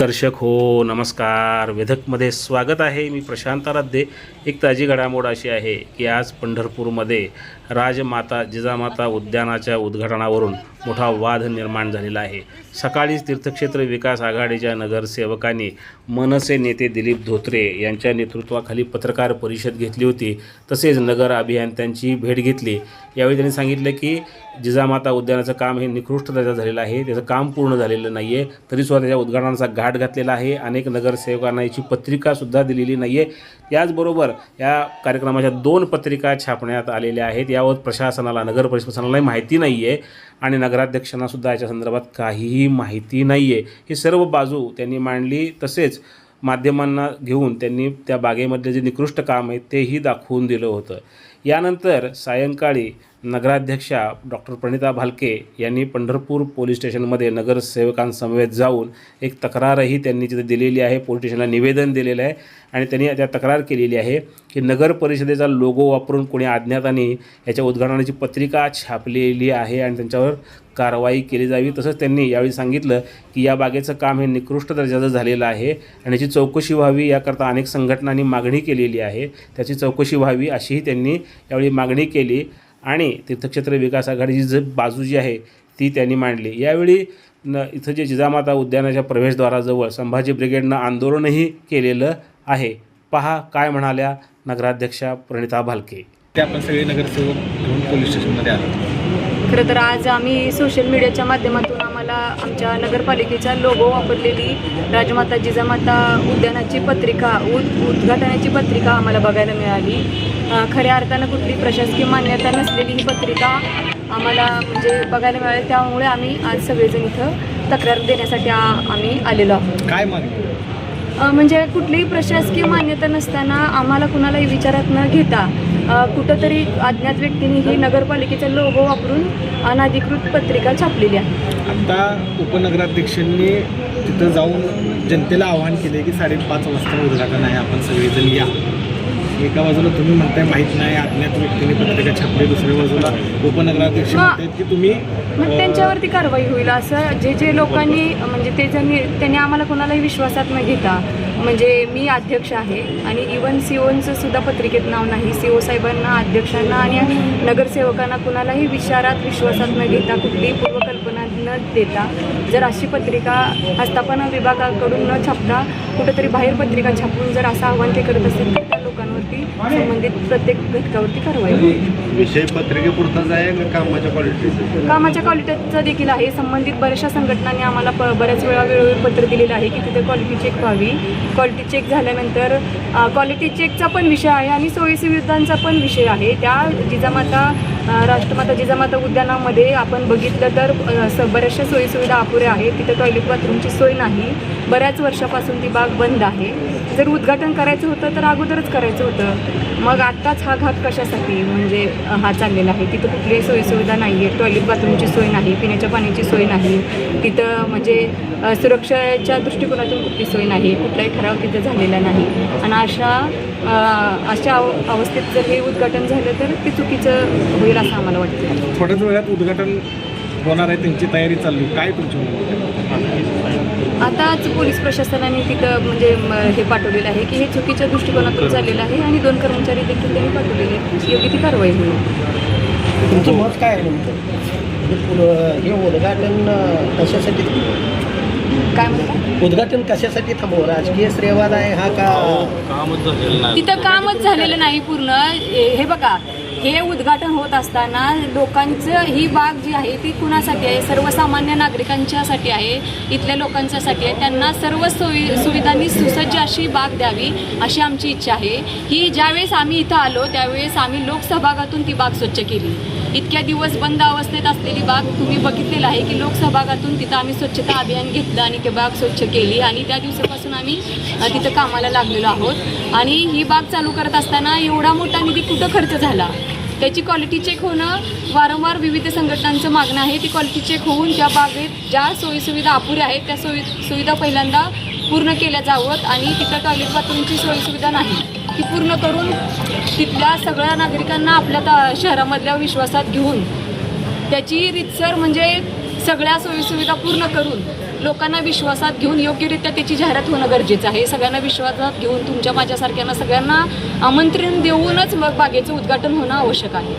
दर्शक हो नमस्कार. वेधकमध्ये स्वागत आहे. मी प्रशांत आराध्य. एक ताजी घडामोड अशी आहे की आज पंढरपूरमध्ये राजमाता जिजामाता उद्यानाच्या उद्घाटनावरून मोठा वाद निर्माण झालेला आहे. सकाळीच तीर्थक्षेत्र विकास आघाडीच्या नगरसेवकांनी मनसे नेते दिलीप धोत्रे यांच्या नेतृत्वाखाली पत्रकार परिषद घेतली होती. तसेच नगर अभियंत्यांची भेट घेतली. यावेळी त्यांनी सांगितलं की जिजामाता उद्यानाचं काम हे निकृष्ट दर्जाचं झालेलं आहे. त्याचं काम पूर्ण झालेलं नाही आहे. तरीसुद्धा त्याच्या उद्घाटनाचा घाट घातलेला आहे. अनेक नगरसेवकांना याची पत्रिकासुद्धा दिलेली नाही आहे. याचबरोबर या कार्यक्रमाच्या 2 पत्रिका छापण्यात आलेल्या आहेत. यावर प्रशासनाला नगर प्रशासनालाही माहिती नाही आहे आणि नगराध्यक्षांनासुद्धा याच्या संदर्भात काहीही माहिती नाही आहे. ही सर्व बाजू त्यांनी मांडली. तसेच माध्यमांना घेऊन त्यांनी त्या बागेमधले जे निकृष्ट काम आहे तेही दाखवून दिलं होतं. यानंतर सायंकाळी नगराध्यक्षा डॉक्टर प्रणिता भालके यांनी पंढरपूर पोलीस स्टेशनमध्ये नगरसेवकांसमवेत जाऊन एक तक्रारही त्यांनी तिथे दिलेली आहे. पोलीस स्टेशनला निवेदन दिलेलं आहे आणि त्यांनी त्या तक्रार केलेली आहे की नगर परिषदेचा लोगो वापरून कोणी अज्ञाताने याच्या उद्घाटनाची पत्रिका छापलेली आहे आणि त्यांच्यावर कारवाई केली जावी. तसंच त्यांनी यावेळी सांगितलं की या बागेचं काम हे निकृष्ट दर्जाचं झालेलं आहे आणि याची चौकशी व्हावी. याकरता अनेक संघटनांनी मागणी केलेली आहे. त्याची चौकशी व्हावी अशीही त्यांनी यावेळी मागणी केली आणि तीर्थक्षेत्र विकास आघाडीची बाजू जी आहे ती त्यांनी मांडली. यावेळी इथं जे जिजामाता उद्यानाच्या प्रवेशद्वाराजवळ संभाजी ब्रिगेडनं आंदोलनही केलेलं आहे. पहा काय म्हणाल्या नगराध्यक्षा प्रणिता भालके. ते आपण सगळे नगरसेवक घेऊन पोलीस स्टेशनमध्ये आलो. खरं तर आज आम्ही सोशल मीडियाच्या माध्यमातून आम्हाला आमच्या नगरपालिकेचा लोगो वापरलेली राजमाता जिजामाता उद्यानाची पत्रिका उद्घाटनाची पत्रिका आम्हाला बघायला मिळाली. खऱ्या अर्थानं कुठली प्रशासकीय मान्यता नसलेली ही पत्रिका आम्हाला म्हणजे बघायला मिळाली. त्यामुळे आम्ही आज सगळेजण इथं तक्रार देण्यासाठी आम्ही आलेलो आहोत. काय मागणी? म्हणजे कुठलीही प्रशासकीय मान्यता नसताना आम्हाला कुणालाही विचारात न घेता कुठंतरी अज्ञात व्यक्तीने ही नगरपालिकेचा लोगो वापरून अनधिकृत पत्रिका छापलेली आहे. आता उपनगराध्यक्षांनी तिथं जाऊन जनतेला आवाहन केले की 5:30 वाजता उद्घाटन आहे, आपण सगळेजण या. एका बाजूला तुम्ही म्हणताय माहीत नाही, अज्ञात व्यक्तीने पत्रिका छापली. दुसऱ्या बाजूला उपनगराध्यक्ष म्हणतात की तुम्ही मग त्यांच्यावरती कारवाई होईल असं जे लोकांनी म्हणजे त्यांनी आम्हाला कोणालाही विश्वासात न घेता म्हणजे मी अध्यक्ष आहे आणि इवन सीओचं सुद्धा पत्रिकेत नाव नाही. सीओ साहेबांना, अध्यक्षांना आणि नगरसेवकांना कुणालाही विश्वासात न घेता कुठलीही पूर्वकल्पना न देता जर अशी पत्रिका आस्थापना विभागाकडून न छापता कुठंतरी बाहेर पत्रिका छापून जर असं आव्हान ते करत असेल तर त्या लोकांवरती संबंधित प्रत्येक घटकावरती कारवाई होईल. विषय पत्रिकेपुरताच आहे का कामाच्या क्वालिटीचा देखील आहे. संबंधित बऱ्याचशा संघटनांनी आम्हाला बऱ्याच वेळोवेळी पत्र दिलेलं आहे की तिथे क्वालिटी चेक व्हावी. क्वालिटी चेक झाल्यानंतर क्वालिटी चेकचा पण विषय आहे आणि सोयीसुविधांचा पण विषय आहे. त्या राष्ट्रमाता जिजामाता उद्यानामध्ये आपण बघितलं तर बऱ्याचशा सोयीसुविधा अपुऱ्या आहेत. तिथे टॉयलेट बाथरूमची सोय नाही. बऱ्याच वर्षापासून ती बाग बंद आहे. जर उद्घाटन करायचं होतं तर अगोदरच करायचं होतं. मग आत्ताच हा घाट कशासाठी म्हणजे हा चाललेला आहे. तिथं कुठलीही सोयीसुविधा नाही आहे. टॉयलेट बाथरूमची सोय नाही, पिण्याच्या पाण्याची सोय नाही. तिथं म्हणजे सुरक्षेच्या दृष्टिकोनातून कुठली सोय नाही. कुठलाही ठराव तिथं झालेला नाही आणि अशा अवस्थेत जर हे उद्घाटन झालं तर ते चुकीचं होईल असं आम्हाला वाटतं. थोड्याच वेळात उद्घाटन होणार आहे, त्यांची तयारी चालली. काय तुमची आताच पोलीस प्रशासनाने तिथं म्हणजे हे पाठवलेलं आहे की हे चुकीच्या दृष्टिकोनातून चाललेलं आहे आणि 2 कर्मचारी देखील त्यांनी पाठवलेले आहेत. योग्य ती कारवाई होईल. तुमचं मत काय आहे नेमकं? हे उद्घाटन कशासाठी काय म्हणतात? उद्घाटन कशासाठी थांबव? राजकीय श्रेयवाद आहे हा का? तिथं कामच झालेलं नाही पूर्ण. हे बघा, हे उद्घाटन होत असताना लोकांचं ही बाग जी आहे ती कुणासाठी आहे? सर्वसामान्य नागरिकांच्यासाठी आहे, इथल्या लोकांच्यासाठी आहे. त्यांना सर्व सुविधांनी सुसज्ज अशी बाग द्यावी अशी आमची इच्छा आहे. ही ज्यावेळेस आम्ही इथं आलो त्यावेळेस आम्ही लोकसहभागातून ती बाग स्वच्छ केली. इतक्या दिवस बंद अवस्थेत असलेली बाग तुम्ही बघितलेलं आहे की लोकसहभागातून तिथं आम्ही स्वच्छता अभियान घेतलं आणि ती बाग स्वच्छ केली आणि त्या दिवसापासून आम्ही तिथं कामाला लागलेलो आहोत. आणि ही बाग चालू करत असताना एवढा मोठा निधी कुठं खर्च झाला त्याची क्वालिटी चेक होणं वारंवार विविध संघटनांचं मागणं आहे. ती क्वालिटी चेक होऊन त्या बागेत ज्या सोयीसुविधा अपुऱ्या आहेत त्या सुविधा पहिल्यांदा पूर्ण केल्या जावत आणि तिथं टॉयलेट बाथरूमची सोयीसुविधा नाही ती पूर्ण करून तिथल्या सगळ्या नागरिकांना आपल्या शहरामधल्या विश्वासात घेऊन त्याची रीतसर म्हणजे सगळ्या सोयीसुविधा पूर्ण करून लोकांना विश्वासात घेऊन योग्यरित्या त्याची जाहिरात होणं गरजेचं आहे. सगळ्यांना विश्वासात घेऊन तुमच्या माझ्यासारख्यांना सगळ्यांना आमंत्रण देऊनच मग बागेचं उद्घाटन होणं आवश्यक आहे.